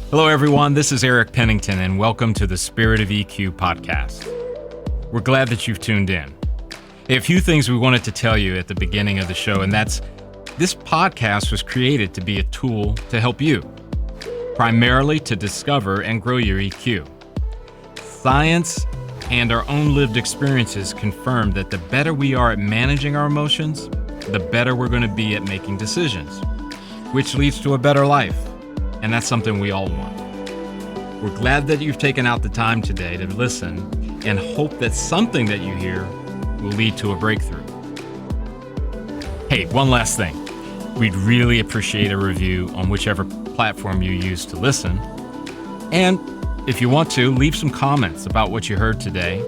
Hello, everyone. This is Eric Pennington, and welcome to the Spirit of EQ podcast. We're glad that you've tuned in. A few things we wanted to tell you at the beginning of the show, and that's this podcast was created to be a tool to help you, primarily to discover and grow your EQ. Science and our own lived experiences confirm that the better we are at managing our emotions, the better we're going to be at making decisions, which leads to a better life. And that's something we all want. We're glad that you've taken out the time today to listen and hope that something that you hear will lead to a breakthrough. Hey, one last thing. We'd really appreciate a review on whichever platform you use to listen. And if you want to, leave some comments about what you heard today,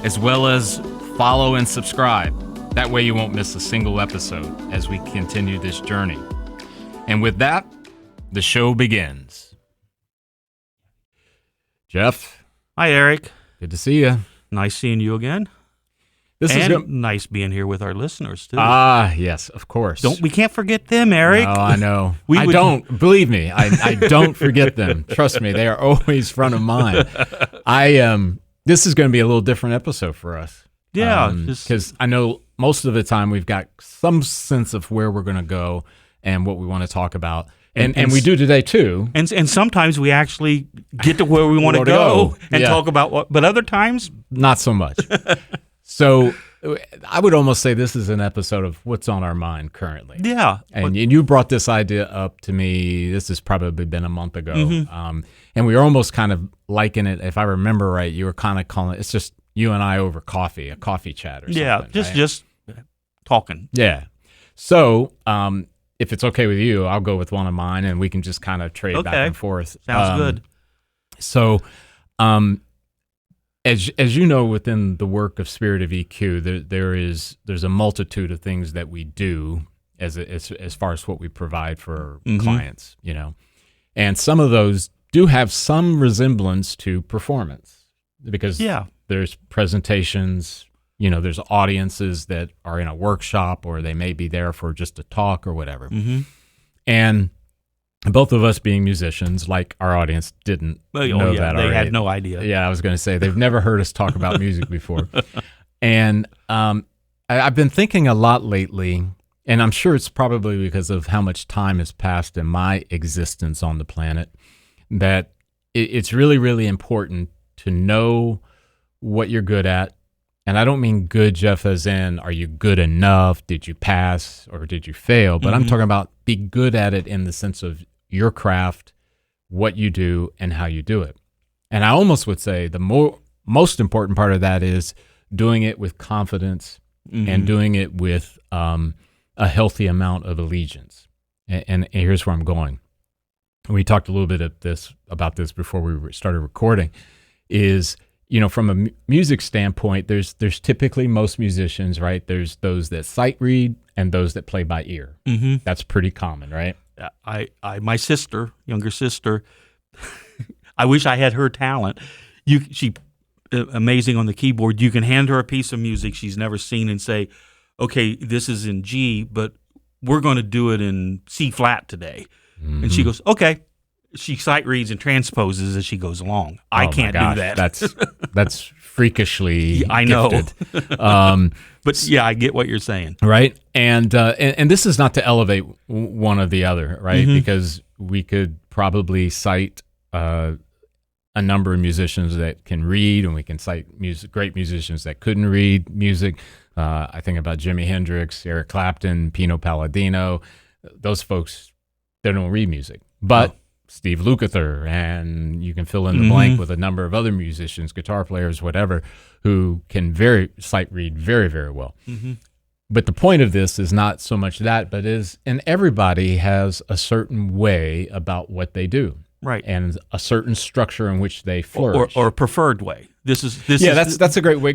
as well as follow and subscribe. That way you won't miss a single episode as we continue this journey. And with that, the show begins. Jeff. Hi, Eric. Good to see you. Nice seeing you again. Nice being here with our listeners, too. Ah, yes, of course. We can't forget them, Eric. No, I know. Believe me, I don't forget them. Trust me, they are always front of mind. This is going to be a little different episode for us. Yeah. Because I know most of the time we've got some sense of where we're going to go and what we want to talk about. And we do today too. And sometimes we actually get to where we want to go and talk about what, but other times not so much. So I would almost say this is an episode of what's on our mind currently. Yeah. And you brought this idea up to me. This has probably been a month ago. Mm-hmm. And we were almost kind of liking it. If I remember right, you were kind of calling it's just you and I over coffee, a coffee chat or something. Yeah, just talking. Yeah. So, if it's okay with you, I'll go with one of mine, and we can just kind of trade back and forth. Sounds good. So, as you know, within the work of Spirit of EQ, there's a multitude of things that we do as far as what we provide for clients, you know, and some of those do have some resemblance to performance because there's presentations. You know, there's audiences that are in a workshop or they may be there for just a talk or whatever. Mm-hmm. And both of us being musicians, like our audience didn't know that already. They had no idea. Yeah, I was going to say, they've never heard us talk about music before. And I've been thinking a lot lately, and I'm sure it's probably because of how much time has passed in my existence on the planet, that it's really, really important to know what you're good at. And I don't mean good, Jeff, as in, are you good enough? Did you pass or did you fail? But I'm talking about be good at it in the sense of your craft, what you do, and how you do it. And I almost would say the most important part of that is doing it with confidence and doing it with a healthy amount of allegiance. And here's where I'm going. We talked a little bit about this before we started recording, is you know, from a music standpoint, there's typically most musicians, right? There's those that sight read and those that play by ear. Mm-hmm. That's pretty common, right? My sister, younger sister, I wish I had her talent. She amazing on the keyboard. You can hand her a piece of music she's never seen and say, okay, this is in G, but we're going to do it in C flat today. Mm-hmm. And she goes, okay. She sight reads and transposes as she goes along. I can't do that. That's freakishly I know. gifted. But yeah, I get what you're saying. Right. And this is not to elevate one or the other, right? Mm-hmm. Because we could probably cite a number of musicians that can read, and we can cite great musicians that couldn't read music. I think about Jimi Hendrix, Eric Clapton, Pino Palladino. Those folks, they don't read music. But Steve Lukather, and you can fill in the blank with a number of other musicians, guitar players, whatever, who can sight read very, very well. Mm-hmm. But the point of this is not so much that, but and everybody has a certain way about what they do. Right. And a certain structure in which they flourish. Or a preferred way. That's a great way.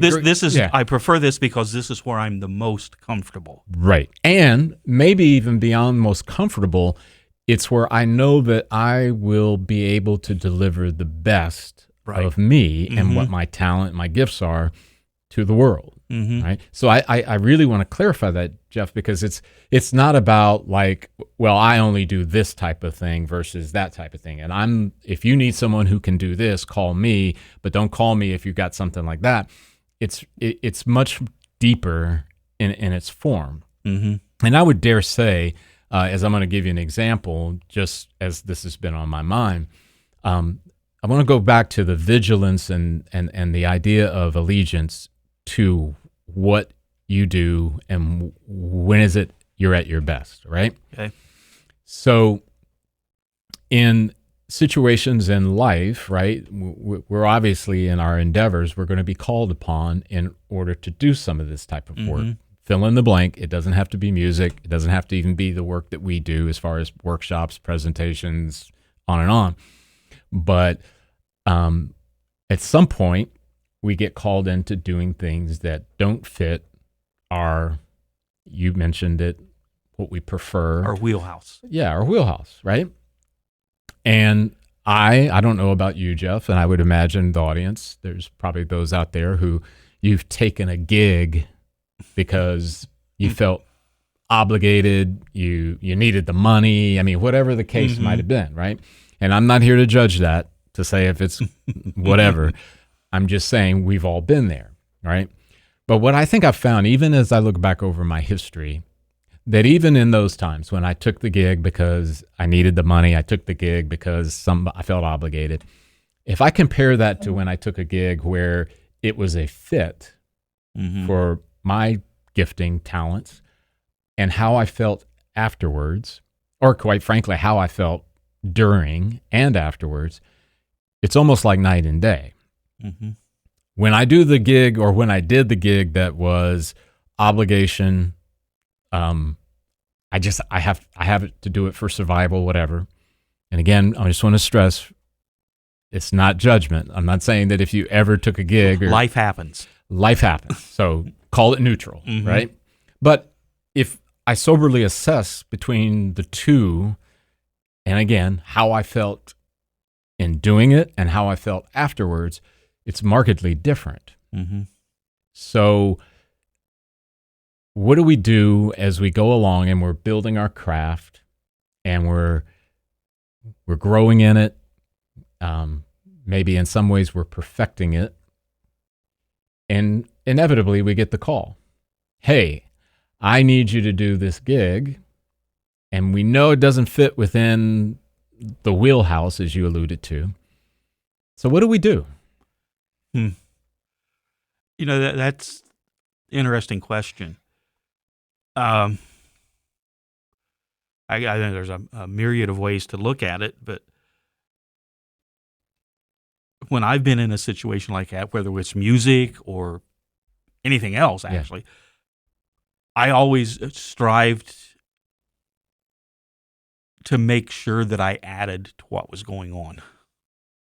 I prefer this because this is where I'm the most comfortable. Right. And maybe even beyond most comfortable, it's where I know that I will be able to deliver the best of me and what my talent, my gifts are to the world. Right. So I really want to clarify that, Jeff, because it's not about like, well, I only do this type of thing versus that type of thing. And if you need someone who can do this, call me, but don't call me if you've got something like that. It's much deeper in its form. And I would dare say, as I'm going to give you an example, just as this has been on my mind, I want to go back to the vigilance and the idea of allegiance to what you do and when is it you're at your best, right? Okay. So in situations in life, right, we're obviously in our endeavors, we're going to be called upon in order to do some of this type of work. Fill in the blank. It doesn't have to be music. It doesn't have to even be the work that we do as far as workshops, presentations, on and on. But at some point, we get called into doing things that don't fit you mentioned it, what we prefer. Our wheelhouse. Yeah, our wheelhouse, right? And I don't know about you, Jeff, and I would imagine the audience, there's probably those out there who you've taken a gig because you felt obligated, you needed the money. I mean, whatever the case might have been, right? And I'm not here to judge that, to say if it's whatever. I'm just saying we've all been there, right? But what I think I've found, even as I look back over my history, that even in those times when I took the gig because I needed the money, I took the gig because I felt obligated. If I compare that to when I took a gig where it was a fit for my gifting talents and how I felt afterwards, or quite frankly, how I felt during and afterwards, it's almost like night and day. When I do the gig, or when I did the gig that was obligation, I have to do it for survival, whatever. And again, I just want to stress, it's not judgment. I'm not saying that if you ever took a gig, life happens. Life happens. So call it neutral, right? But if I soberly assess between the two, and again, how I felt in doing it and how I felt afterwards, it's markedly different. So what do we do as we go along and we're building our craft and we're growing in it? Maybe in some ways we're perfecting it. And inevitably we get the call. Hey, I need you to do this gig. And we know it doesn't fit within the wheelhouse, as you alluded to. So what do we do? You know, that's an interesting question. I think there's a myriad of ways to look at it, but when I've been in a situation like that, whether it's music or anything else, actually, I always strived to make sure that I added to what was going on.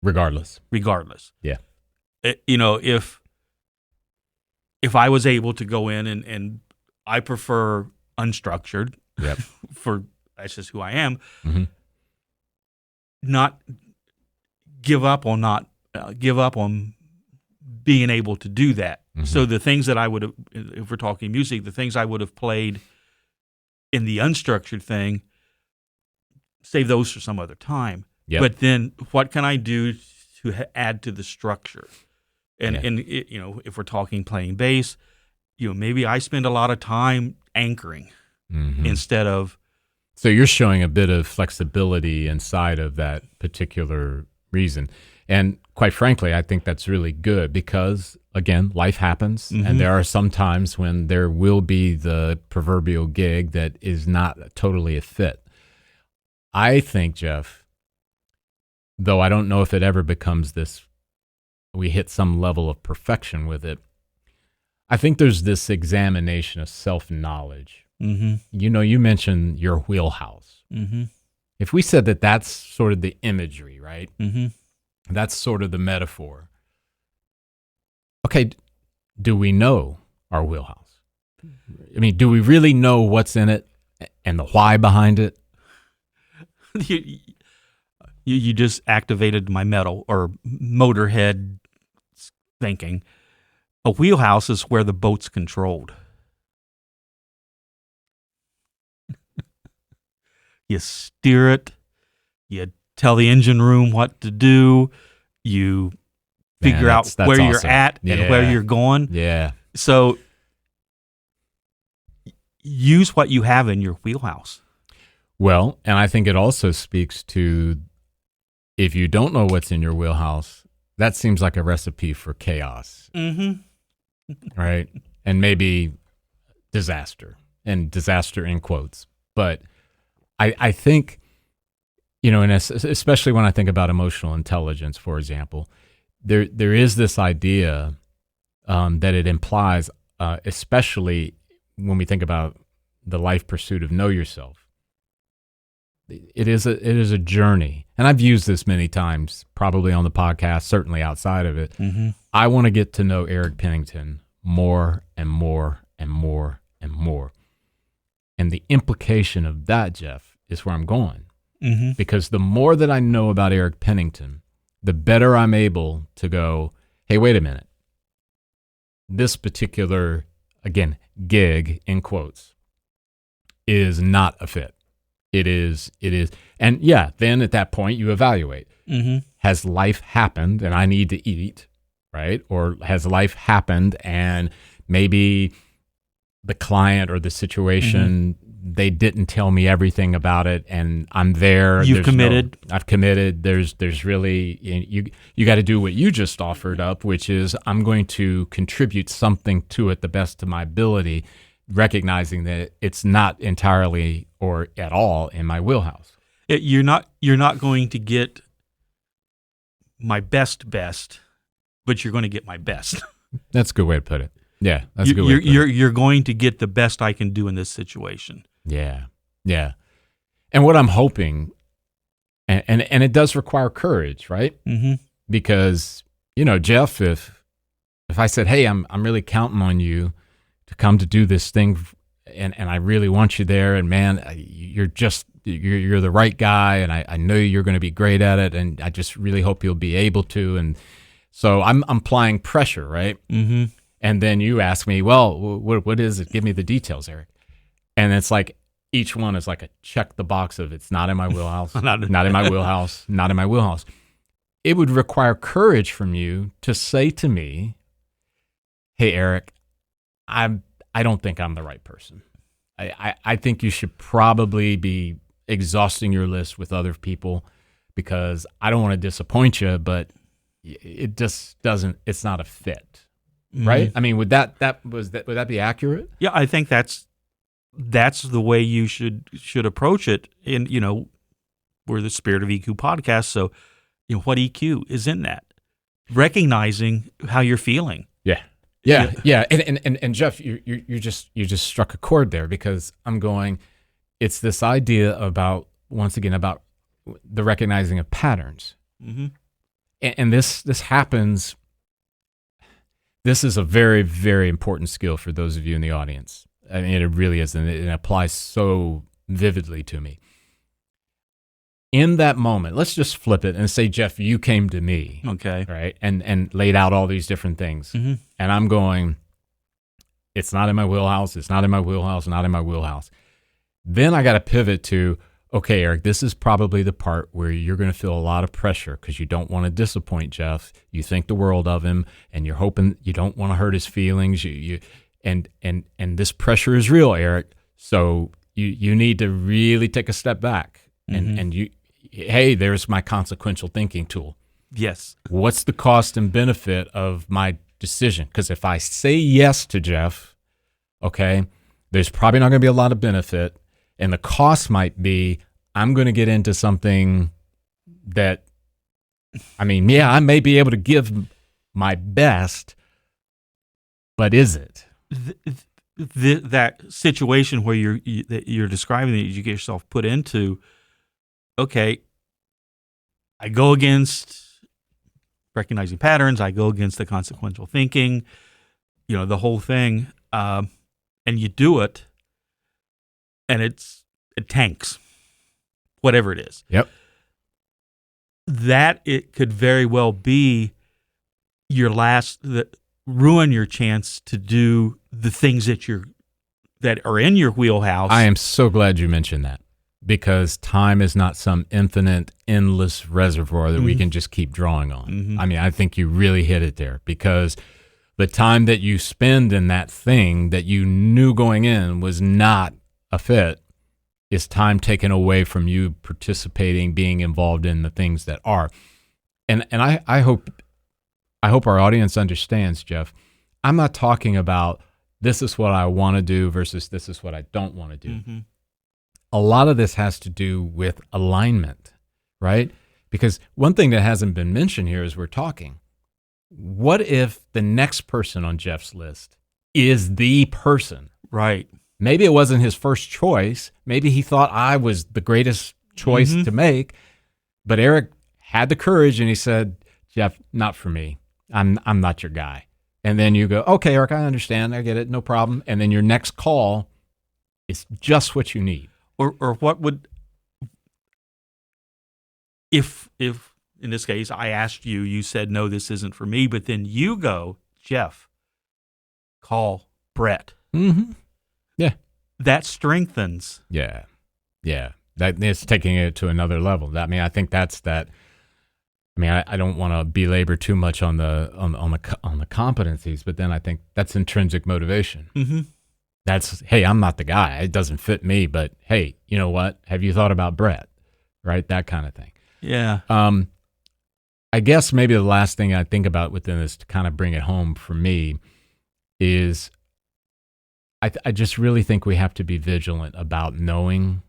Regardless. Yeah. If I was able to go in and I prefer unstructured, that's just who I am, not give up on being able to do that. So the things that I would have, if we're talking music, the things I would have played in the unstructured thing, save those for some other time. But then what can I do to add to the structure? And if we're talking playing bass, maybe I spend a lot of time anchoring instead of. So you're showing a bit of flexibility inside of that particular reason. And quite frankly, I think that's really good because, again, life happens. And there are some times when there will be the proverbial gig that is not totally a fit. I think, Jeff, though I don't know if it ever becomes this, we hit some level of perfection with it, I think there's this examination of self-knowledge. You mentioned your wheelhouse. If we said that that's sort of the imagery, right? That's sort of the metaphor. Okay, do we know our wheelhouse? I mean, do we really know what's in it and the why behind it? You just activated my metal or motorhead thinking. A wheelhouse is where the boat's controlled. You steer it. You tell the engine room what to do. You figure out that's where awesome. you're at and where you're going. Yeah. So use what you have in your wheelhouse. Well, and I think it also speaks to, if you don't know what's in your wheelhouse, that seems like a recipe for chaos. Mm-hmm. Right? And maybe disaster, and disaster in quotes. But I think, and especially when I think about emotional intelligence, for example, there is this idea that it implies, especially when we think about the life pursuit of know yourself. It is a journey, and I've used this many times, probably on the podcast, certainly outside of it. Mm-hmm. I want to get to know Eric Pennington more and more and more and more, and the implication of that, Jeff, is where I'm going. Mm-hmm. Because the more that I know about Eric Pennington, the better I'm able to go, hey, wait a minute. This particular, again, gig in quotes, is not a fit. It is. And yeah, then at that point you evaluate. Mm-hmm. Has life happened and I need to eat, right? Or has life happened and maybe the client or the situation, they didn't tell me everything about it, and I'm there. You've committed. I've committed. There's really, you got to do what you just offered up, which is I'm going to contribute something to it the best of my ability, recognizing that it's not entirely or at all in my wheelhouse. You're not going to get my best, but you're going to get my best. That's a good way to put it. Yeah, that's a good way to put it. You're going to get the best I can do in this situation. Yeah. And what I'm hoping, and it does require courage, right? Mm-hmm. Because, Jeff, if I said, hey, I'm really counting on you to come to do this thing, and I really want you there, and man, you're the right guy, and I know you're going to be great at it, and I just really hope you'll be able to. And so I'm applying pressure, right? Mm-hmm. And then you ask me, well, what is it? Give me the details, Eric. And it's like each one is like a check the box of it's not in my wheelhouse, not in my wheelhouse, not in my wheelhouse. It would require courage from you to say to me, hey, Eric, I don't think I'm the right person. I think you should probably be exhausting your list with other people because I don't want to disappoint you, but it just doesn't, it's not a fit. Right? I mean, would that be accurate? Yeah, I think that's the way you should approach it. And we're the Spirit of EQ podcast, so what EQ is in that? Recognizing how you're feeling. Yeah. And Jeff, you just struck a chord there, because I'm going, it's this idea about, once again, about the recognizing of patterns. Mm-hmm. And this happens. This is a very, very important skill for those of you in the audience. I mean, it really is, and it applies so vividly to me. In that moment, let's just flip it and say, Jeff, you came to me, okay, right, and laid out all these different things, mm-hmm. and I'm going, it's not in my wheelhouse, it's not in my wheelhouse, not in my wheelhouse. Then I got to pivot to, okay, Eric, this is probably the part where you're going to feel a lot of pressure because you don't want to disappoint Jeff. You think the world of him, and you're hoping you don't want to hurt his feelings. And this pressure is real, Eric. So you need to really take a step back. Mm-hmm. And hey, there's my consequential thinking tool. Yes. What's the cost and benefit of my decision? Because if I say yes to Jeff, okay, there's probably not going to be a lot of benefit. And the cost might be, I'm going to get into something that, I may be able to give my best, but is it? That situation where you're describing that you get yourself put into, okay, I go against recognizing patterns, I go against the consequential thinking, the whole thing, and you do it, and it tanks, whatever it is. Yep. That it could very well be your last ruin your chance to do the things that are in your wheelhouse. I am so glad you mentioned that, because time is not some infinite, endless reservoir that we can just keep drawing on. I mean, I think you really hit it there, because the time that you spend in that thing that you knew going in was not a fit is time taken away from you participating, being involved in the things that are. And I hope our audience understands, Jeff. I'm not talking about this is what I want to do versus this is what I don't want to do. A lot of this has to do with alignment, right? Because one thing that hasn't been mentioned here as we're talking, what if the next person on Jeff's list is the person? Right. Maybe it wasn't his first choice. Maybe he thought I was the greatest choice to make, but Eric had the courage and he said, Jeff, not for me. I'm not your guy. And then you go, okay, Eric, I understand. I get it. No problem. And then your next call is just what you need. Or what would, if in this case I asked you, you said, no, this isn't for me, but then you go, Jeff, call Brett. Yeah. That strengthens. Yeah. That is taking it to another level. I mean, I think that's that. I mean, I don't want to belabor too much on the competencies, but then I think that's intrinsic motivation. That's, hey, I'm not the guy. It doesn't fit me, but hey, you know what? Have you thought about Brett? Right? That kind of thing. Yeah. I guess maybe the last thing I think about within this to kind of bring it home for me is I just really think we have to be vigilant about knowing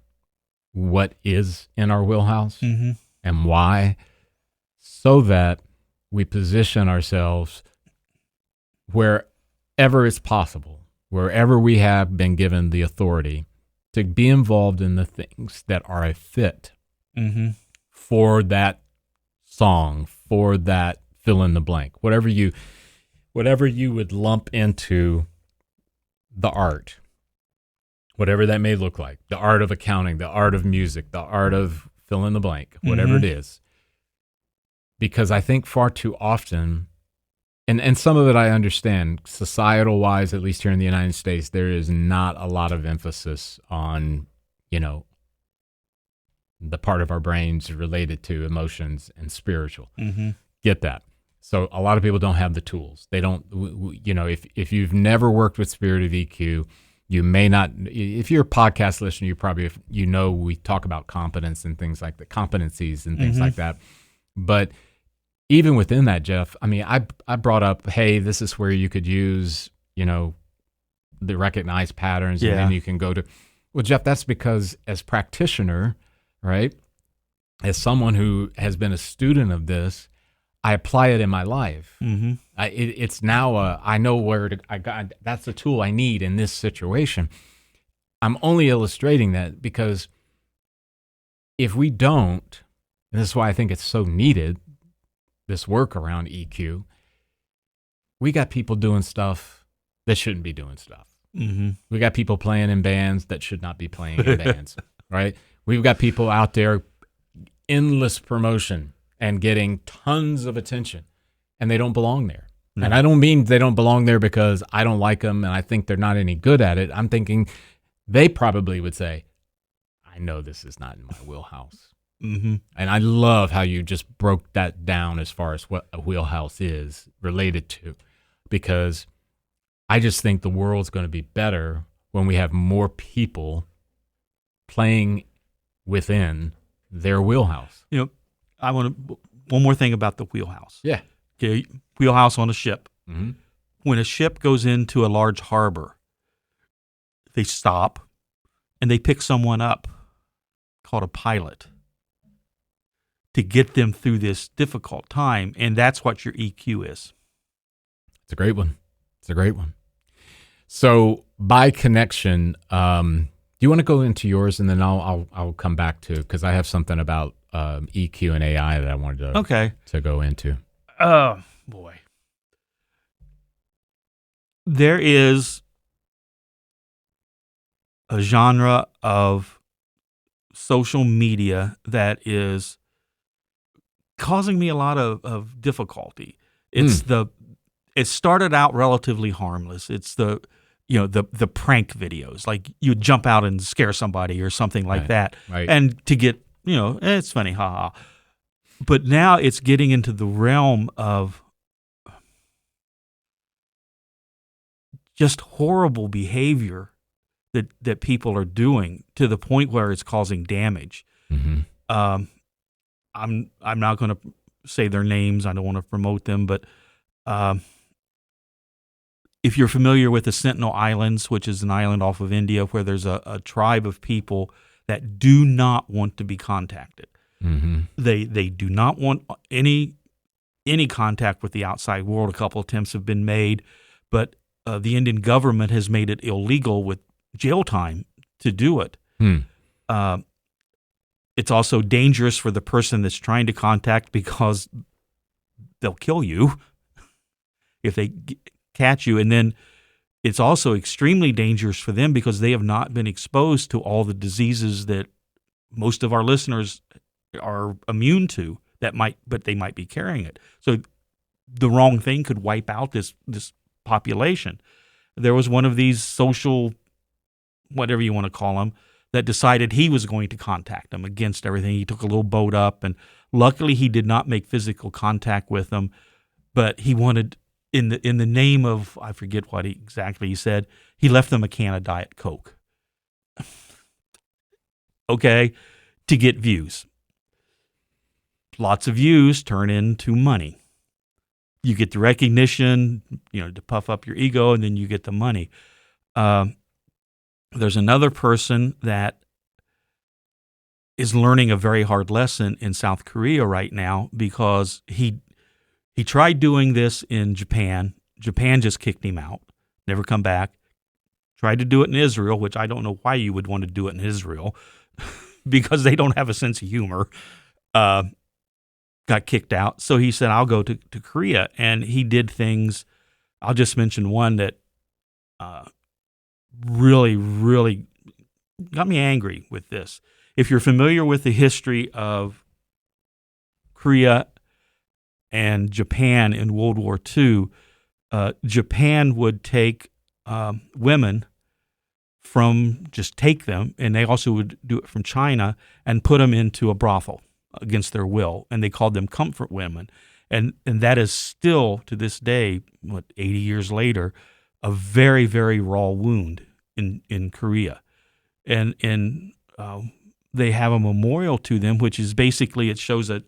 what is in our wheelhouse and why, so that we position ourselves wherever it's possible, wherever we have been given the authority to be involved in the things that are a fit for that song, for that fill in the blank, whatever you would lump into the art, whatever that may look like, the art of accounting, the art of music, the art of fill in the blank, whatever it is. Because I think far too often, and some of it I understand, societal wise, at least here in the United States, there is not a lot of emphasis on, the part of our brains related to emotions and spiritual. Get that. So a lot of people don't have the tools. They don't, if you've never worked with Spirit of EQ, you may not, if you're a podcast listener, you probably, we talk about competence and things like the competencies and things like that. But even within that, Jeff, I mean, I brought up, hey, this is where you could use, the recognized patterns, and then you can go to, well, Jeff, that's because as practitioner, right, as someone who has been a student of this, I apply it in my life. It's now I know where to. That's the tool I need in this situation. I'm only illustrating that because if we don't, and this is why I think it's so needed, this work around EQ, we got people doing stuff that shouldn't be doing stuff. We got people playing in bands that should not be playing in bands, right? We've got people out there, endless promotion and getting tons of attention, and they don't belong there. And I don't mean they don't belong there because I don't like them and I think they're not any good at it. I'm thinking they probably would say, I know this is not in my wheelhouse. And I love how you just broke that down as far as what a wheelhouse is related to, because I just think the world's going to be better when we have more people playing within their wheelhouse. I want to, one more thing about the wheelhouse. Yeah. Okay. Wheelhouse on a ship. When a ship goes into a large harbor, they stop and they pick someone up called a pilot to get them through this difficult time. And that's what your EQ is. It's a great one. So by connection, do you want to go into yours, and then I'll come back to, because I have something about EQ and AI that I wanted to go into. Oh boy, there is a genre of social media that is causing me a lot of difficulty. It's it started out relatively harmless. It's the prank videos, like you jump out and scare somebody or something like that, right. and to get it's funny, haha. But now it's getting into the realm of just horrible behavior that people are doing to the point where it's causing damage. Mm-hmm. I'm not going to say their names. I don't want to promote them, but if you're familiar with the Sentinel Islands, which is an island off of India where there's a tribe of people that do not want to be contacted. Mm-hmm. They do not want any contact with the outside world. A couple attempts have been made, but the Indian government has made it illegal with jail time to do it. It's also dangerous for the person that's trying to contact because they'll kill you if they catch you. And then it's also extremely dangerous for them because they have not been exposed to all the diseases that most of our listeners are immune to, but they might be carrying it. So the wrong thing could wipe out this population. There was one of these social, whatever you want to call them, that decided he was going to contact them against everything. He took a little boat up, and luckily he did not make physical contact with them, but he wanted, in the name of, I forget what exactly he said, he left them a can of Diet Coke. Okay, to get views. Lots of views turn into money. You get the recognition, to puff up your ego, and then you get the money. There's another person that is learning a very hard lesson in South Korea right now because he tried doing this in Japan. Japan just kicked him out, never come back. Tried to do it in Israel, which I don't know why you would want to do it in Israel because they don't have a sense of humor. Got kicked out. So he said, I'll go to Korea. And he did things. I'll just mention one that really, really got me angry with this. If you're familiar with the history of Korea and Japan in World War II, Japan would take women take them, and they also would do it from China and put them into a brothel against their will, and they called them comfort women. And that is still, to this day, 80 years later, a very, very raw wound in Korea. And they have a memorial to them, which is basically, it shows I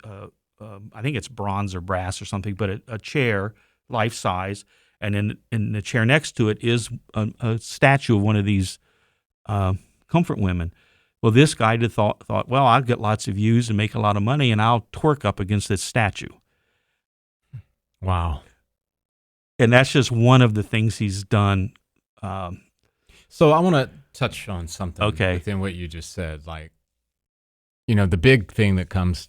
think it's bronze or brass or something, but a chair, life-size, and in the chair next to it is a statue of one of these comfort women. Well, this guy thought, well, I'll get lots of views and make a lot of money, and I'll twerk up against this statue. Wow. And that's just one of the things he's done. So I want to touch on something within what you just said. Like, the big thing that comes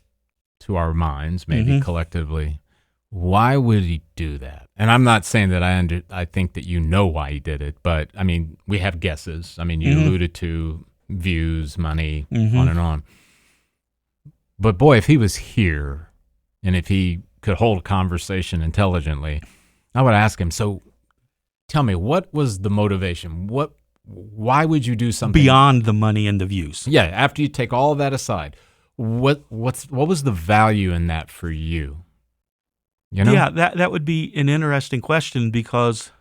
to our minds, maybe collectively, why would he do that? And I'm not saying that I think that why he did it, but, I mean, we have guesses. I mean, you alluded to views, money, on and on. But boy, if he was here and if he could hold a conversation intelligently, I would ask him, so tell me, what was the motivation? Why would you do something beyond the money and the views? Yeah, after you take all of that aside, what was the value in that for you? Yeah, that would be an interesting question, because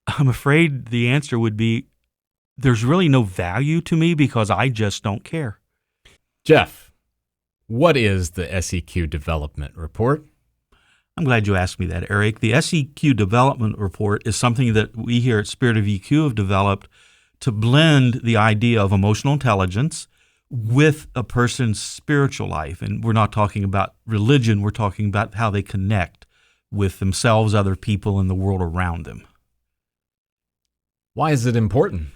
I'm afraid the answer would be there's really no value to me because I just don't care. Jeff, what is the SEQ Development Report? I'm glad you asked me that, Eric. The SEQ Development Report is something that we here at Spirit of EQ have developed to blend the idea of emotional intelligence with a person's spiritual life. And we're not talking about religion, we're talking about how they connect with themselves, other people, and the world around them. Why is it important?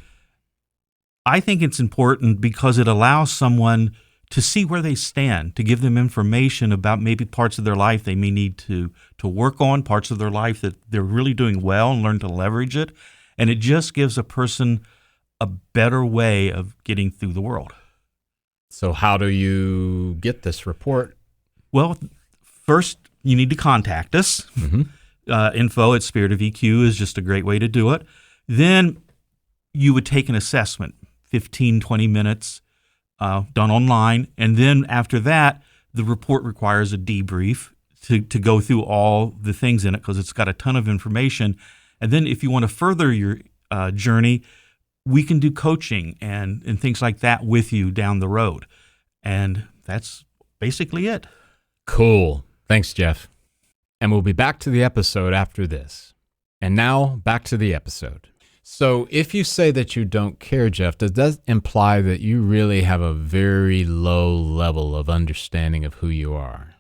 I think it's important because it allows someone to see where they stand, to give them information about maybe parts of their life they may need to work on, parts of their life that they're really doing well, and learn to leverage it. And it just gives a person a better way of getting through the world. So how do you get this report? Well, first you need to contact us. Mm-hmm. Info at Spirit of EQ is just a great way to do it. Then you would take an assessment, 15, 20 minutes, done online. And then after that, the report requires a debrief to go through all the things in it because it's got a ton of information. And then if you want to further your journey, we can do coaching and things like that with you down the road. And that's basically it. Cool. Thanks, Jeff. And we'll be back to the episode after this. And now, back to the episode. So if you say that you don't care, Jeff, does that imply that you really have a very low level of understanding of who you are?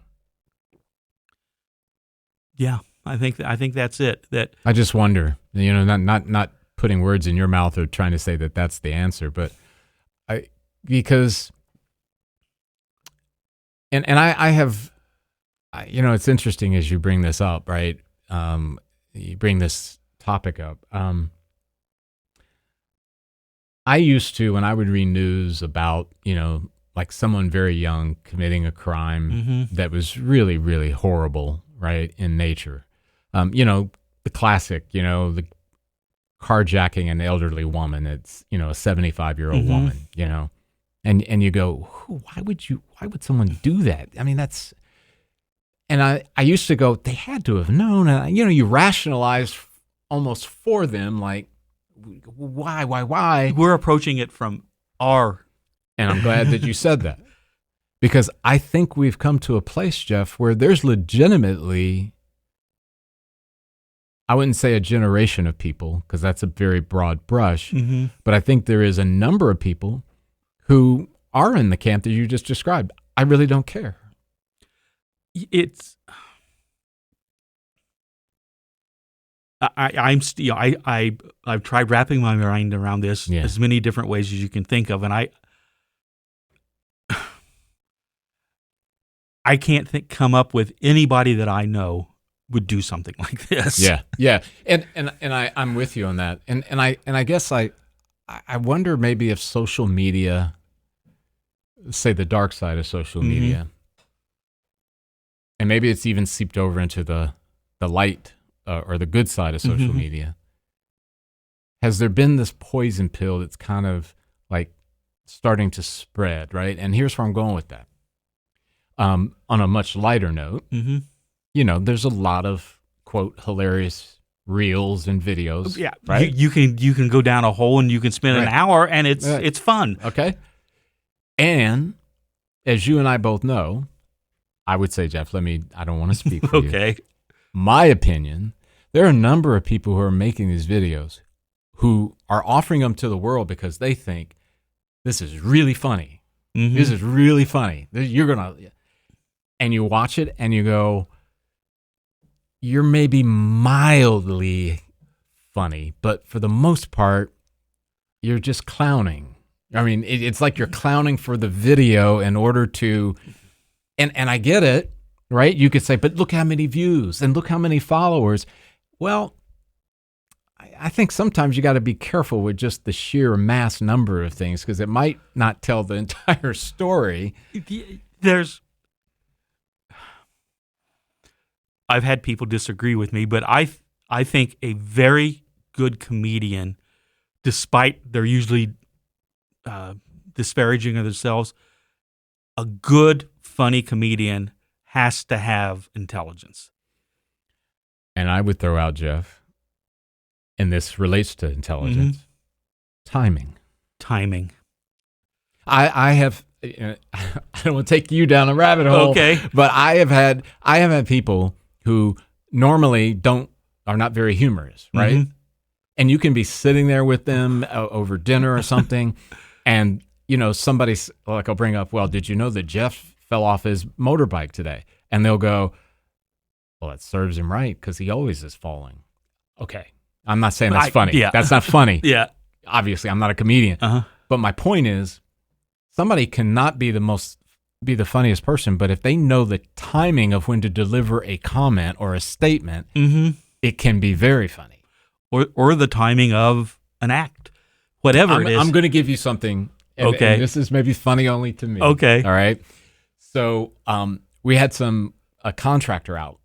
Yeah, I think that's it. That I just wonder, not putting words in your mouth or trying to say that that's the answer, but because I have, it's interesting as you bring this up, right? You bring this topic up. I used to, when I would read news about, like someone very young committing a crime that was really, really horrible, right, in nature. The classic, the carjacking an elderly woman. It's, a 75-year-old woman, and you go, why would someone do that? I mean, and I used to go, they had to have known. And, you rationalize almost for them, like, why? We're approaching it from our. And I'm glad that you said that, because I think we've come to a place, Jeff, where there's legitimately, I wouldn't say a generation of people, because that's a very broad brush, but I think there is a number of people who are in the camp that you just described. I really don't care. I've tried wrapping my mind around this as many different ways as you can think of, and I can't come up with anybody that I know would do something like this. Yeah, and I'm with you on that, and I guess I wonder maybe if social media, say the dark side of social media, and maybe it's even seeped over into the light or the good side of social media. Has there been this poison pill that's kind of like starting to spread, right? And here's where I'm going with that. On a much lighter note, there's a lot of, quote, hilarious reels and videos. Yeah, right. You can go down a hole and you can spend an hour, and it's fun. Okay. And as you and I both know, I would say, Jeff, I don't want to speak for you. Okay. My opinion, there are a number of people who are making these videos who are offering them to the world because they think this is really funny. This is really funny. And you watch it and you go, you're maybe mildly funny, but for the most part, you're just clowning. I mean, it's like you're clowning for the video in order to, and I get it, right? You could say, but look how many views and look how many followers. Well, I think sometimes you got to be careful with just the sheer mass number of things, because it might not tell the entire story. I've had people disagree with me, but I think a very good comedian, despite they're usually disparaging of themselves, a good, funny comedian has to have intelligence. And I would throw out, Jeff, and this relates to intelligence, timing. I have, I don't want to take you down a rabbit hole, okay, but I have had people who normally are not very humorous, right? And you can be sitting there with them over dinner or something, and somebody's like, I'll bring up, well, did you know that Jeff fell off his motorbike today? And they'll go, well, that serves him right, because he always is falling. Okay, I'm not saying that's funny. Yeah. That's not funny. Yeah, obviously, I'm not a comedian. But my point is, somebody cannot be the funniest person, but if they know the timing of when to deliver a comment or a statement, it can be very funny. Or the timing of an act, whatever it is. I'm going to give you something. And this is maybe funny only to me. Okay. All right. So we had some a contractor out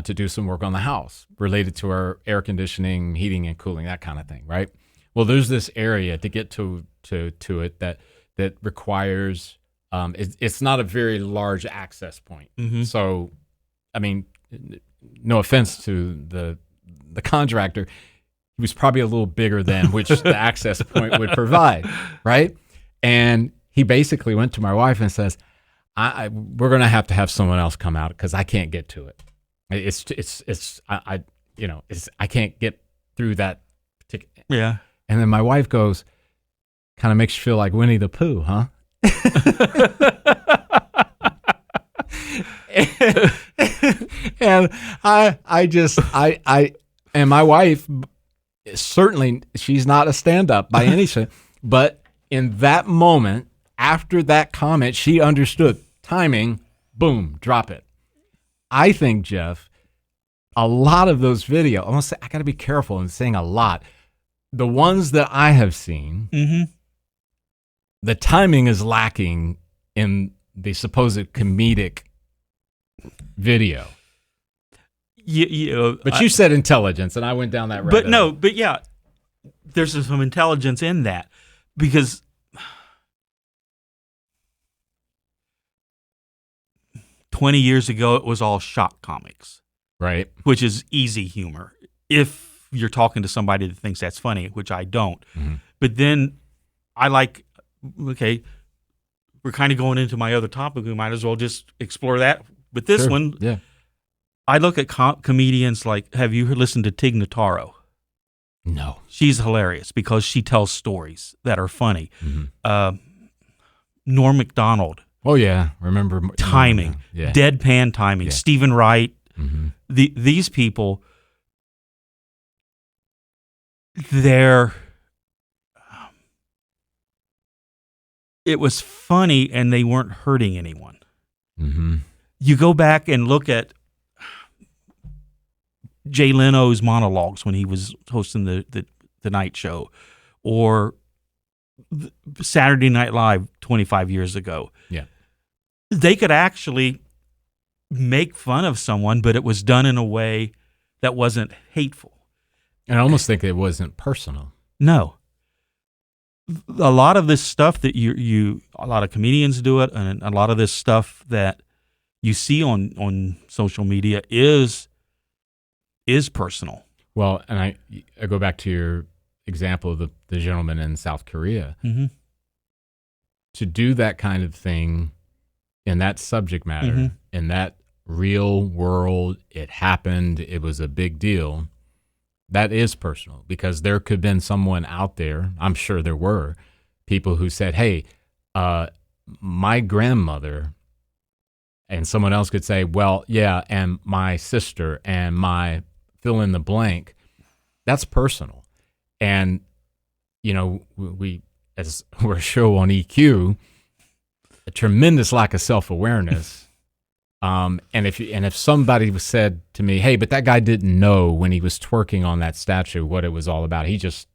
to do some work on the house related to our air conditioning, heating and cooling, that kind of thing, right? Well, there's this area to get to it that requires it's not a very large access point. Mm-hmm. So, I mean, no offense to the contractor, he was probably a little bigger than which the access point would provide, right? And he basically went to my wife and says, we're going to have someone else come out because I can't get to it. I can't get through that particular. Yeah. And then my wife goes, kind of makes you feel like Winnie the Pooh, huh? And and my wife, certainly she's not a stand-up by any sense, but in that moment, after that comment, she understood timing, boom, drop it. I think, Jeff, a lot of those videos, I got to be careful in saying a lot. The ones that I have seen, mm-hmm. the timing is lacking in the supposed comedic video. But you said intelligence, and I went down that road. But no, but yeah, there's some intelligence in that because 20 years ago it was all shock comics, right? Which is easy humor if you're talking to somebody that thinks that's funny, which I don't. Mm-hmm. But then I like, okay, we're kind of going into my other topic. We might as well just explore that. But this one, yeah. I look at comedians like, have you listened to Tig Notaro? No. She's hilarious because she tells stories that are funny. Mm-hmm. Norm Macdonald. Oh, yeah. Remember. Timing. Yeah. Deadpan timing. Yeah. Stephen Wright. Mm-hmm. These people, they're... It was funny and they weren't hurting anyone. Mm-hmm. You go back and look at Jay Leno's monologues when he was hosting the night show, or Saturday Night Live 25 years ago. Yeah. They could actually make fun of someone, but it was done in a way that wasn't hateful. And I almost think it wasn't personal. No. A lot of this stuff that a lot of comedians do it, and a lot of this stuff that you see on social media is personal. Well, and I go back to your example of the gentleman in South Korea. Mm-hmm. To do that kind of thing in that subject matter, mm-hmm. in that real world, it happened, it was a big deal. That is personal, because there could have been someone out there, I'm sure there were, people who said, hey, my grandmother, and someone else could say, well, yeah, and my sister and my fill in the blank. That's personal. And, as we're a show on EQ, a tremendous lack of self-awareness. And if somebody said to me, hey, but that guy didn't know when he was twerking on that statue what it was all about. He just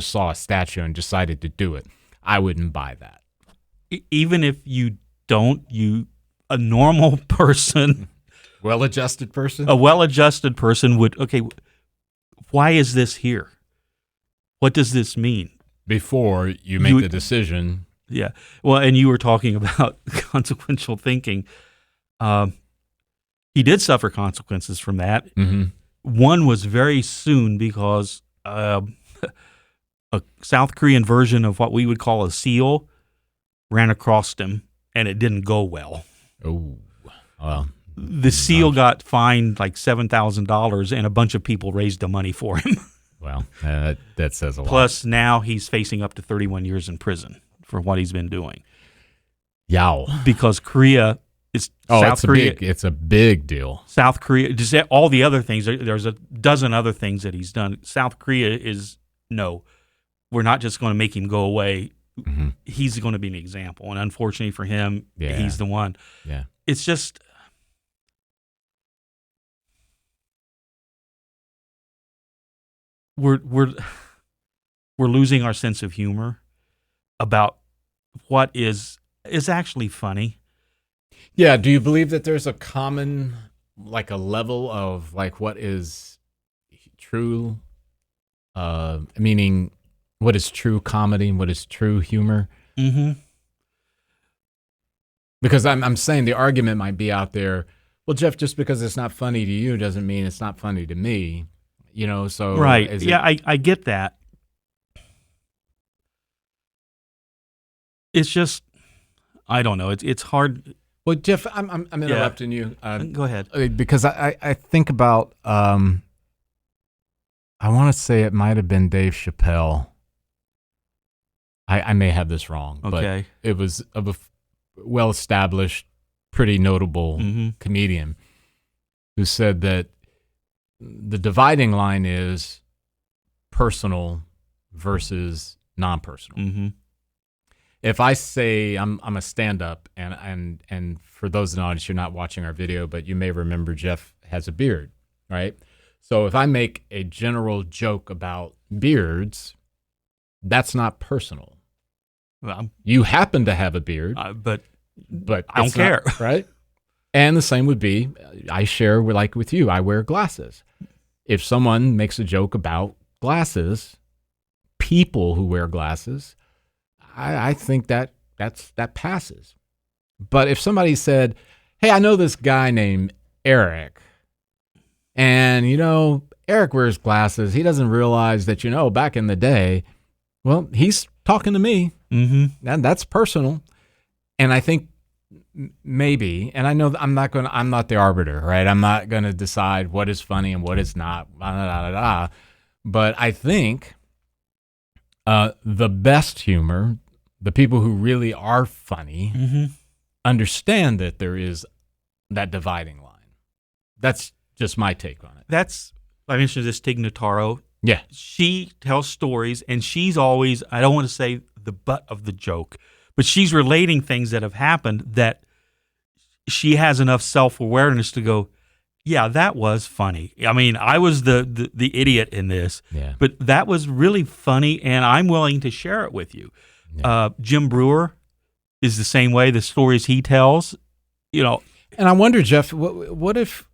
saw a statue and decided to do it. I wouldn't buy that. Even if you don't, a normal person, well-adjusted person, a well-adjusted person would, okay, why is this here? What does this mean? Before you make the decision. Yeah. Well, and you were talking about consequential thinking. He did suffer consequences from that. Mm-hmm. One was very soon because a South Korean version of what we would call a SEAL ran across him, and it didn't go well. Oh, well. The SEAL got fined like $7,000, and a bunch of people raised the money for him. Well, that says a lot. Plus, now he's facing up to 31 years in prison for what he's been doing. Yow. Because Korea is South Korea. It's a big deal. South Korea, just all the other things. There's a dozen other things that he's done. South Korea is, no, we're not just going to make him go away. Mm-hmm. He's going to be an example. And unfortunately for him, he's the one. Yeah. It's just... We're losing our sense of humor about what is actually funny. Yeah. Do you believe that there's a common, like a level of like what is true, meaning what is true comedy and what is true humor? Mm-hmm. Because I'm saying the argument might be out there. Well, Jeff, just because it's not funny to you doesn't mean it's not funny to me. You know, so Right. is Yeah, it, I get that. It's just, I don't know. It's hard. well, Jeff, I'm interrupting you Go ahead. because I think about I want to say it might have been Dave Chappelle. I may have this wrong, Okay. but it was of a well-established, pretty notable Mm-hmm. comedian who said that the dividing line is personal versus non-personal. Mm-hmm. If I say I'm a stand-up, and for those in the audience, you're not watching our video, but you may remember Jeff has a beard, right? So if I make a general joke about beards, that's not personal. Well, You happen to have a beard, but but I don't it's not, care. right? And the same would be, I share like with you, I wear glasses. If someone makes a joke about glasses, people who wear glasses, I think that passes. But if somebody said, hey, I know this guy named Eric, and Eric wears glasses, he doesn't realize that, back in the day, well, he's talking to me, mm-hmm. and that's personal. And I think maybe, and I know I'm not the arbiter, right? I'm not going to decide what is funny and what is not, blah, blah, blah, blah. But I think the best humor, the people who really are funny, Mm-hmm. understand that there is that dividing line. That's just my take on it. I mentioned this Tig Notaro. Yeah. She tells stories, and she's always, I don't want to say the butt of the joke, but she's relating things that have happened that she has enough self-awareness to go, yeah, that was funny. I mean, I was the idiot in this, Yeah. but that was really funny, and I'm willing to share it with you. Yeah. Jim Brewer is the same way. The stories he tells, And I wonder, Jeff, what if,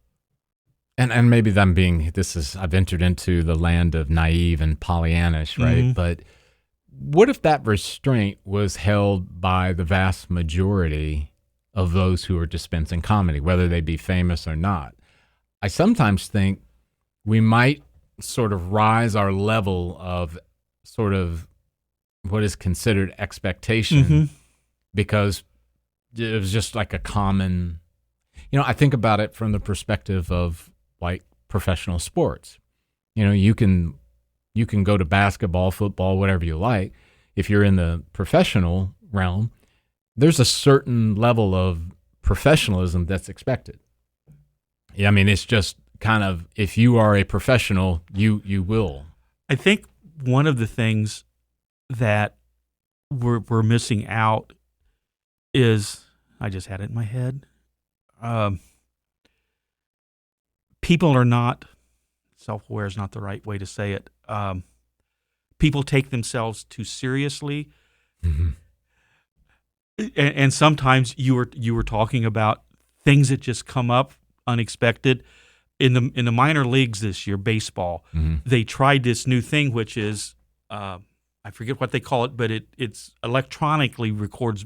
and maybe I've entered into the land of naive and Pollyannish, right? Mm-hmm. But what if that restraint was held by the vast majority of those who are dispensing comedy, whether they be famous or not? I sometimes think we might sort of rise our level of sort of what is considered expectation Mm-hmm. because it was just like a common, I think about it from the perspective of like professional sports. You can go to basketball, football, whatever you like. If you're in the professional realm, there's a certain level of professionalism that's expected. Yeah, I mean, it's just kind of, if you are a professional, you will. I think one of the things that we're missing out is, I just had it in my head. People are not, self-aware is not the right way to say it. People take themselves too seriously. Mm-hmm. And sometimes you were talking about things that just come up unexpected. In the minor leagues this year, baseball, Mm-hmm. they tried this new thing, which is I forget what they call it, but it's electronically records,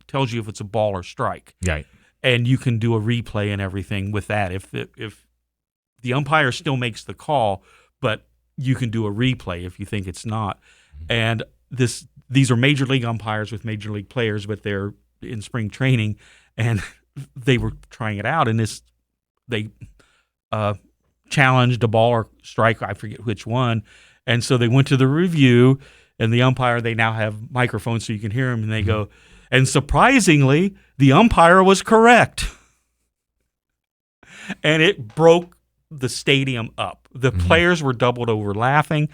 tells you if it's a ball or strike, Right. and you can do a replay and everything with that. If the umpire still makes the call, but you can do a replay if you think it's not. And these are major league umpires with major league players, but they're in spring training, and they were trying it out, and they challenged a ball or strike, I forget which one, and so they went to the review, and the umpire, they now have microphones so you can hear them, and they go, and surprisingly, the umpire was correct. And it broke the stadium up. The players were doubled over laughing.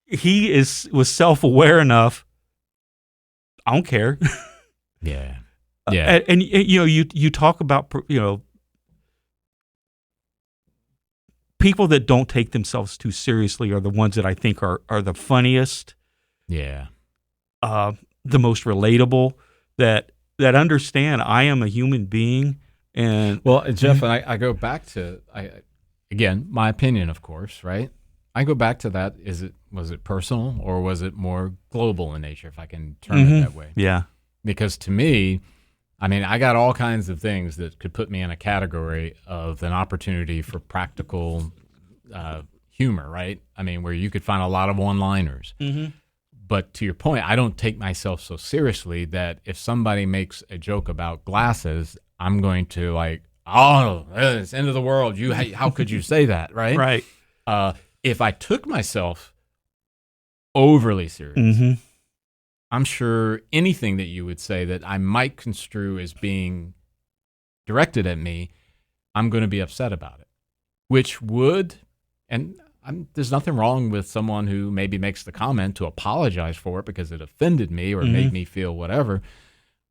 He was self-aware enough. I don't care. Yeah. Yeah. And you talk about people that don't take themselves too seriously are the ones that I think are the funniest, Yeah. the most relatable. That that understand I am a human being. And Well, Jeff, and I go back to again, my opinion, of course, right? I go back to that. Was it personal or was it more global in nature, if I can term it that way? Yeah. Because to me, I mean, I got all kinds of things that could put me in a category of an opportunity for practical humor, right? I mean, where you could find a lot of one-liners. But to your point, I don't take myself so seriously that if somebody makes a joke about glasses, I'm going to like, oh, it's the end of the world. How could you say that, right? Right. If I took myself overly serious, I'm sure anything that you would say that I might construe as being directed at me, I'm going to be upset about it, which would, and there's nothing wrong with someone who maybe makes the comment to apologize for it because it offended me or made me feel whatever.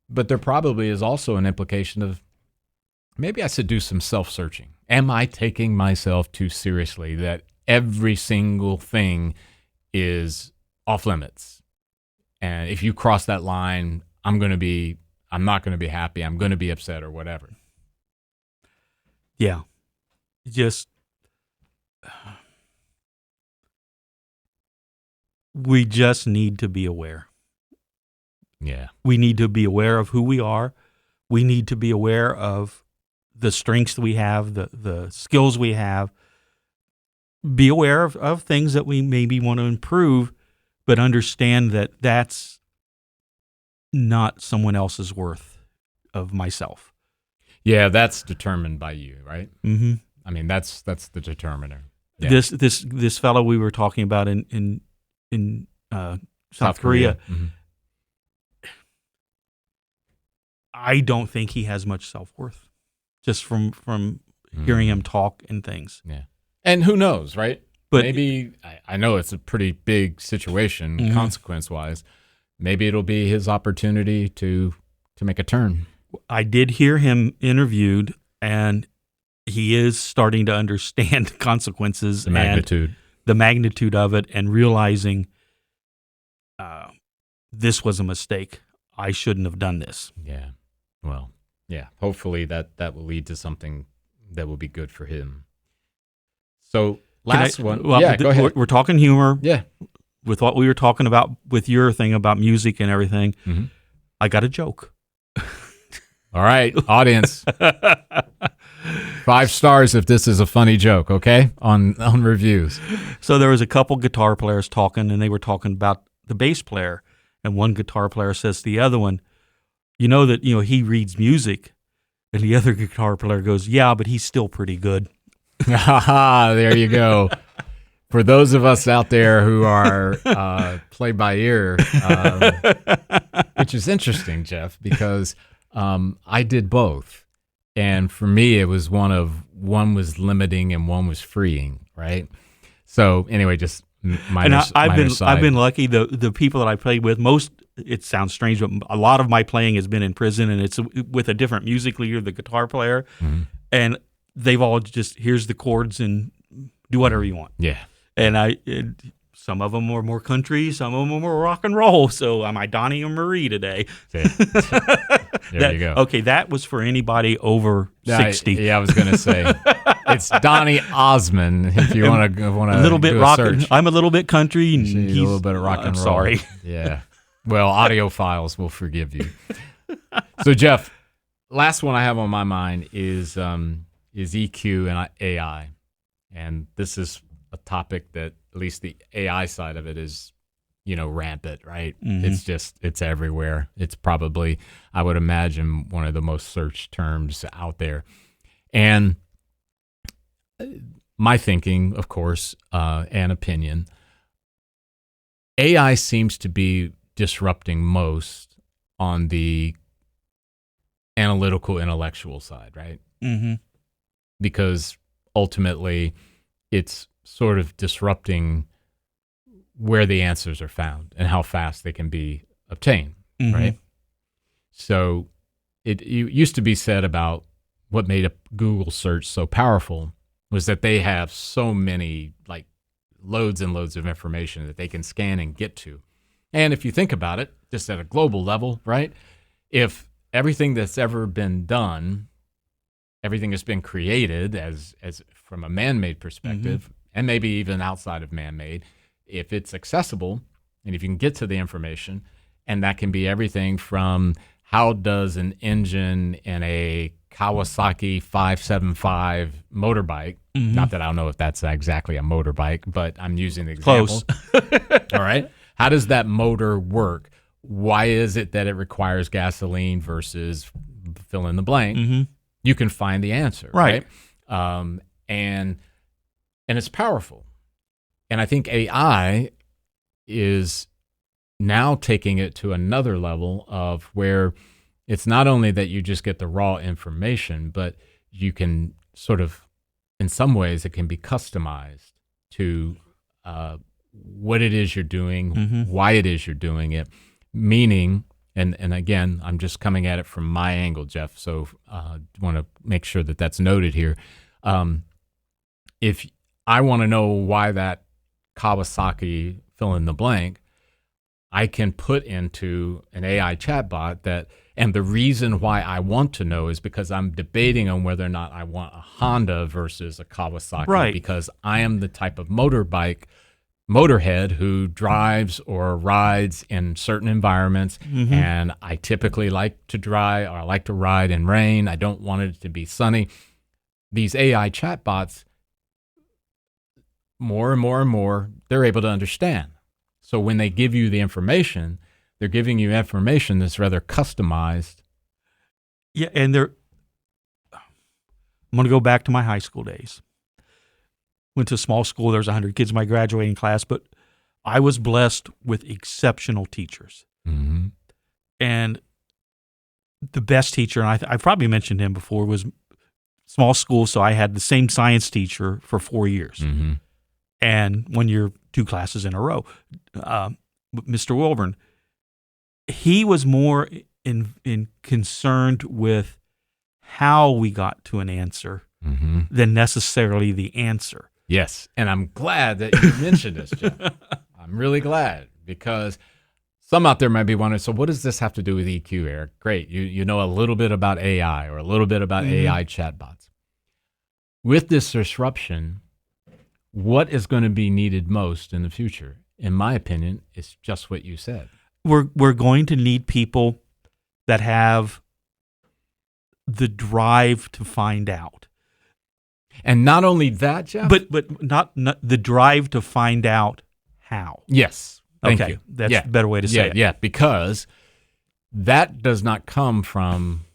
But there probably is also an implication of maybe I should do some self-searching. Am I taking myself too seriously that every single thing is off limits? And if you cross that line, I'm not going to be happy. I'm going to be upset or whatever. Yeah. We just need to be aware. Yeah. We need to be aware of who we are. We need to be aware of the strengths that we have, the skills we have. Be aware of things that we maybe want to improve, but understand that that's not someone else's worth of myself. Yeah, that's determined by you, right? Mm-hmm. I mean, that's the determiner. Yeah. This fellow we were talking about in South Korea. Mm-hmm. I don't think he has much self-worth, just from hearing him talk and things. Yeah, and who knows, right? But maybe I know it's a pretty big situation, consequence-wise. Maybe it'll be his opportunity to make a turn. I did hear him interviewed, and he is starting to understand consequences, The magnitude of it, and realizing this was a mistake. I shouldn't have done this. Yeah. Well, yeah. Hopefully that will lead to something that will be good for him. So last one. Well, yeah, go ahead. We're talking humor. Yeah. With what we were talking about with your thing about music and everything, I got a joke. All right, audience. 5 stars if this is a funny joke, okay? On reviews. So there was a couple guitar players talking, and they were talking about the bass player. And one guitar player says to the other one, he reads music. And the other guitar player goes, yeah, but he's still pretty good. There you go. For those of us out there who are play by ear, which is interesting, Jeff, because I did both. And for me, it was one was limiting and one was freeing, right? So anyway, just I've been lucky. The people that I played with, it sounds strange, but a lot of my playing has been in prison, and it's with a different music leader, the guitar player, and they've all just, here's the chords and do whatever you want. Yeah. And some of them were more country, some of them were more rock and roll. So am I Donnie or Marie today? There you go. Okay, that was for anybody over 60. I was going to say it's Donnie Osmond. If you want to a little bit rock. I'm a little bit country, and he's a little bit of rock and roll. Sorry. Yeah. Well, audiophiles will forgive you. So Jeff, last one I have on my mind is EQ and AI, and this is a topic that at least the AI side of it is, rampant, right? It's everywhere. It's probably, I would imagine, one of the most searched terms out there. And my thinking, of course, and opinion, AI seems to be disrupting most on the analytical, intellectual side, right? Mm-hmm. Because ultimately, it's sort of disrupting where the answers are found and how fast they can be obtained, right? So it used to be said about what made a Google search so powerful was that they have so many, like, loads and loads of information that they can scan and get to. And if you think about it, just at a global level, right? If everything that's ever been done, everything that's been created as from a man-made perspective, and maybe even outside of man-made, if it's accessible and if you can get to the information, and that can be everything from how does an engine in a Kawasaki 575 motorbike, not that I don't know if that's exactly a motorbike, but I'm using the example. Close. All right. How does that motor work? Why is it that it requires gasoline versus fill in the blank? You can find the answer, right? And it's powerful. And I think AI is now taking it to another level of where it's not only that you just get the raw information, but you can sort of, in some ways, it can be customized to what it is you're doing, why it is you're doing it, meaning, and again, I'm just coming at it from my angle, Jeff, so I want to make sure that that's noted here. If I want to know why that Kawasaki fill in the blank, I can put into an AI chatbot that, and the reason why I want to know is because I'm debating on whether or not I want a Honda versus a Kawasaki, because I am the type of motorhead who drives or rides in certain environments, and I typically like to drive or I like to ride in rain. I don't want it to be sunny. These AI chatbots, more and more and more, they're able to understand. So when they give you the information, they're giving you information that's rather customized. Yeah, and I'm going to go back to my high school days. Went to a small school. There was 100 kids in my graduating class, but I was blessed with exceptional teachers. And the best teacher, and I've probably mentioned him before, was small school, so I had the same science teacher for 4 years. And 1 year, 2 classes in a row. Mr. Wilburn, he was more in concerned with how we got to an answer than necessarily the answer. Yes, and I'm glad that you mentioned this, Jeff. I'm really glad, because some out there might be wondering, so what does this have to do with EQ, Eric? Great, you know a little bit about AI or a little bit about AI chatbots. With this disruption, what is going to be needed most in the future, in my opinion, is just what you said. We're going to need people that have the drive to find out. And not only that, Jeff, but not the drive to find out how. Yes. Thank you. That's a better way to say it. Yeah, because that does not come from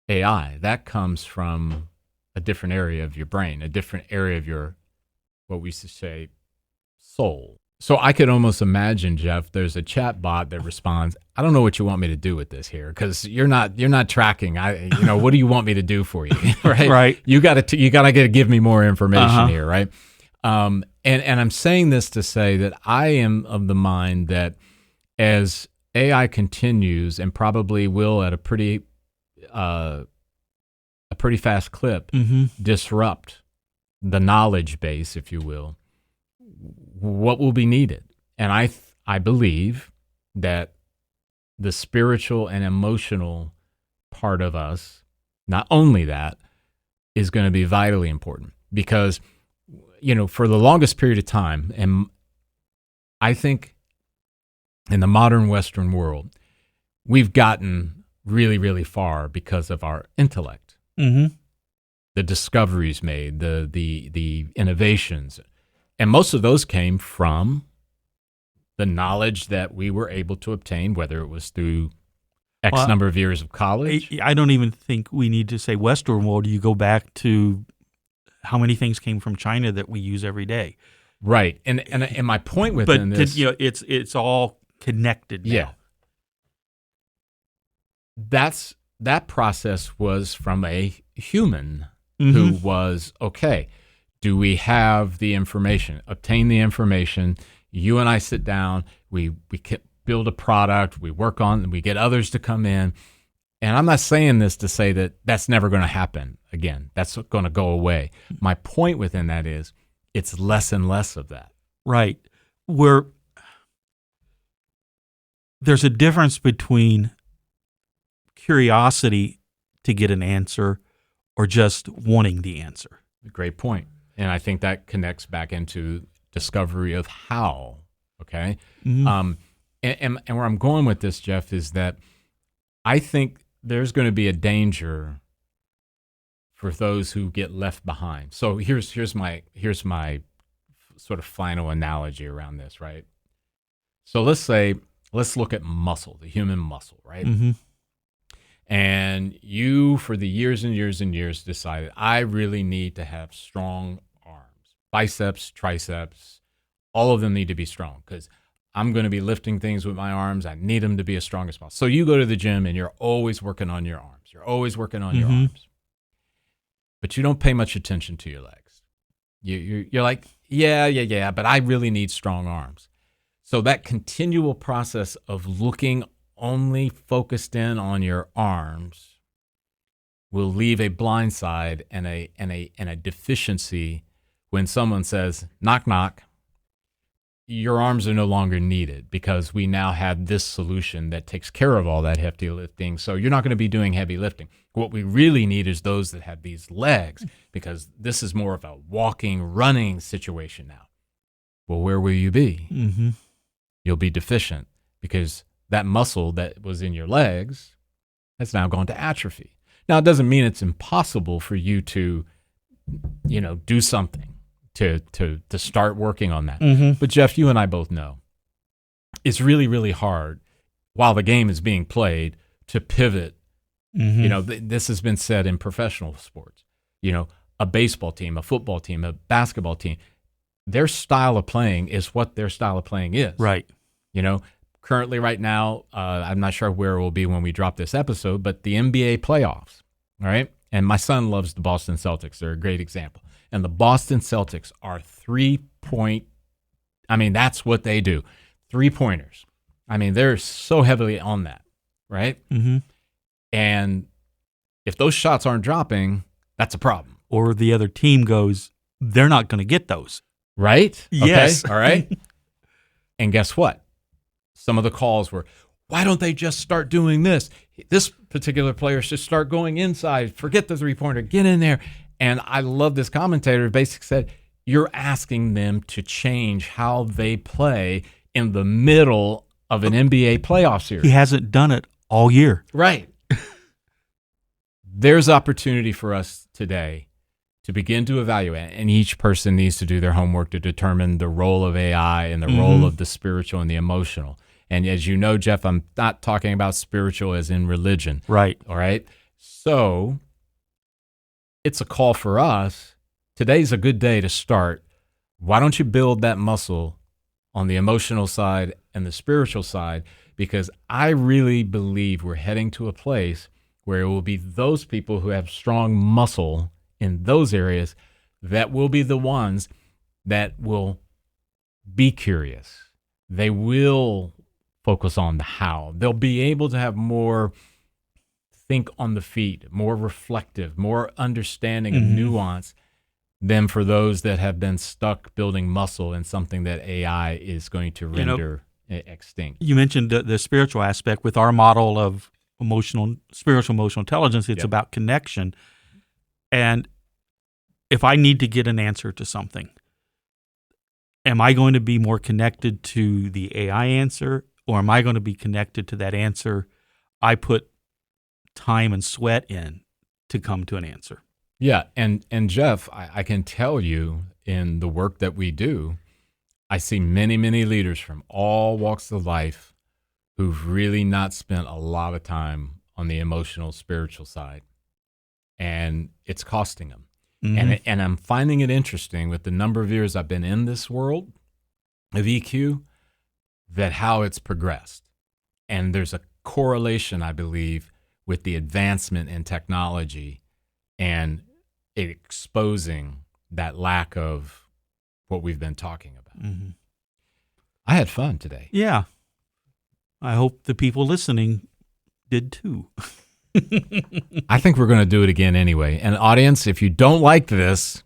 AI. That comes from a different area of your brain, a different area of your, what we used to say, soul. So I could almost imagine, Jeff, there's a chat bot that responds, I don't know what you want me to do with this here, because you're not tracking. What do you want me to do for you? Right. Right. You gotta give me more information here, right? And I'm saying this to say that I am of the mind that as AI continues, and probably will at a pretty fast clip, disrupt the knowledge base, if you will, what will be needed. And I believe that the spiritual and emotional part of us, not only that, is going to be vitally important, because, for the longest period of time, and I think in the modern Western world, we've gotten really, really far because of our intellect, the discoveries made, the innovations. And most of those came from the knowledge that we were able to obtain, whether it was through X number of years of college. I don't even think we need to say Western world. You go back to how many things came from China that we use every day. Right. And my point within this... it's all connected now. Yeah. That process was from a human who was, okay, do we have the information? Obtain the information. You and I sit down. We build a product. We work on. We get others to come in. And I'm not saying this to say that that's never going to happen again. That's going to go away. My point within that is it's less and less of that. Right. There's a difference between curiosity to get an answer or just wanting the answer? Great point. And I think that connects back into discovery of how, okay? Mhm. And where I'm going with this, Jeff, is that I think there's going to be a danger for those who get left behind. So here's my sort of final analogy around this, right? So let's look at muscle, the human muscle, right? Mm-hmm. And you, for the years and years and years, decided, I really need to have strong arms, biceps, triceps, all of them need to be strong because I'm going to be lifting things with my arms. I need them to be as strong as possible. So you go to the gym and you're always working on your arms. You're always working on your arms. But you don't pay much attention to your legs. You're like, yeah, but I really need strong arms. So that continual process of looking only focused in on your arms will leave a blind side and a deficiency when someone says, knock, knock, your arms are no longer needed because we now have this solution that takes care of all that hefty lifting. So you're not going to be doing heavy lifting. What we really need is those that have these legs because this is more of a walking, running situation now. Well, where will you be? Mm-hmm. You'll be deficient because that muscle that was in your legs has now gone to atrophy. Now, it doesn't mean it's impossible for you to, do something to start working on that. Mm-hmm. But Jeff, you and I both know it's really, really hard while the game is being played to pivot. Mm-hmm. This has been said in professional sports. A baseball team, a football team, a basketball team, their style of playing is what their style of playing is. Right. Currently right now, I'm not sure where it will be when we drop this episode, but the NBA playoffs, all right? And my son loves the Boston Celtics. They're a great example. And the Boston Celtics are that's what they do. 3-pointers. They're so heavily on that, right? Mm-hmm. And if those shots aren't dropping, that's a problem. Or the other team goes, they're not going to get those. Right? Yes. Okay. All right. And guess what? Some of the calls were, why don't they just start doing this? This particular player should start going inside. Forget the 3-pointer. Get in there. And I love this commentator basically said, you're asking them to change how they play in the middle of an NBA playoff series. He hasn't done it all year. Right. There's opportunity for us today to begin to evaluate, and each person needs to do their homework to determine the role of AI and the role of the spiritual and the emotional. And as you know, Jeff, I'm not talking about spiritual as in religion. Right. All right. So it's a call for us. Today's a good day to start. Why don't you build that muscle on the emotional side and the spiritual side? Because I really believe we're heading to a place where it will be those people who have strong muscle in those areas that will be the ones that will be curious. They will focus on the how. They'll be able to have more think on the feet, more reflective, more understanding of nuance than for those that have been stuck building muscle in something that AI is going to render extinct. You mentioned the spiritual aspect with our model of spiritual emotional intelligence. It's about connection. And if I need to get an answer to something, am I going to be more connected to the AI answer, or am I going to be connected to that answer I put time and sweat in to come to an answer? Yeah, and Jeff, I can tell you in the work that we do, I see many, many leaders from all walks of life who've really not spent a lot of time on the emotional, spiritual side, and it's costing them. And I'm finding it interesting with the number of years I've been in this world of EQ, that how it's progressed. And there's a correlation, I believe, with the advancement in technology and it exposing that lack of what we've been talking about. I had fun today. Yeah. I hope the people listening did too. I think we're going to do it again anyway. And audience, if you don't like this,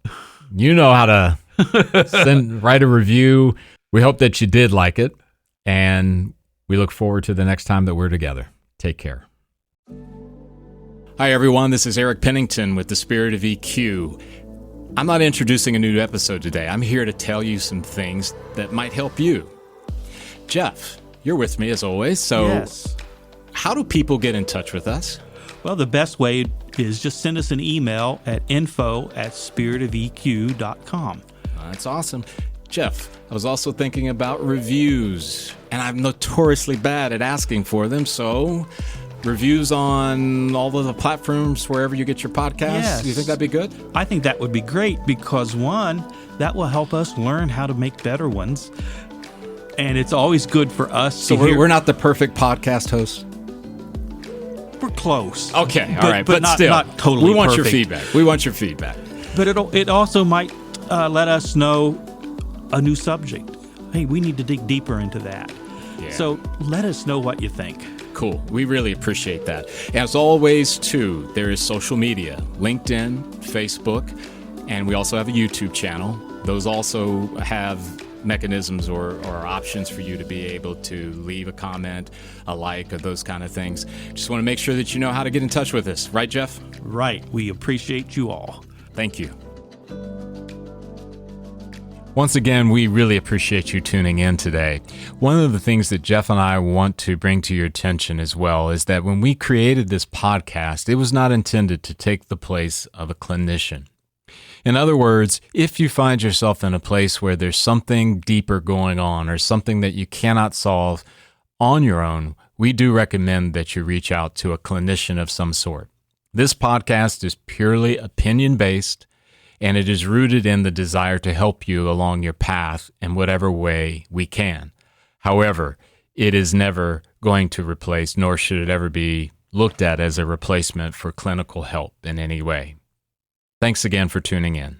you know how to write a review. We hope that you did like it. And we look forward to the next time that we're together. Take care. Hi, everyone. This is Eric Pennington with The Spirit of EQ. I'm not introducing a new episode today. I'm here to tell you some things that might help you. Jeff, you're with me as always. So Yes. How do people get in touch with us? Well, the best way is just send us an email at info@spiritofeq.com. That's awesome. Jeff, I was also thinking about reviews, and I'm notoriously bad at asking for them, so reviews on all of the platforms wherever you get your podcasts. Yes. Do you think that'd be good? I think that would be great because, one, that will help us learn how to make better ones. And it's always good for us So to hear. we're not the perfect podcast hosts? We're close. Okay, all right, but not, still, not totally we want perfect. your feedback. We want your feedback. But it also might let us know a new subject. Hey, we need to dig deeper into that. Yeah. So let us know what you think. Cool. We really appreciate that. As always, too, there is social media, LinkedIn, Facebook, and we also have a YouTube channel. Those also have mechanisms or options for you to be able to leave a comment, a like, or those kind of things. Just want to make sure that you know how to get in touch with us. Right, Jeff? Right. We appreciate you all. Thank you. Once again, we really appreciate you tuning in today. One of the things that Jeff and I want to bring to your attention as well is that when we created this podcast, it was not intended to take the place of a clinician. In other words, if you find yourself in a place where there's something deeper going on or something that you cannot solve on your own, we do recommend that you reach out to a clinician of some sort. This podcast is purely opinion-based, and it is rooted in the desire to help you along your path in whatever way we can. However, it is never going to replace, nor should it ever be looked at as a replacement for clinical help in any way. Thanks again for tuning in.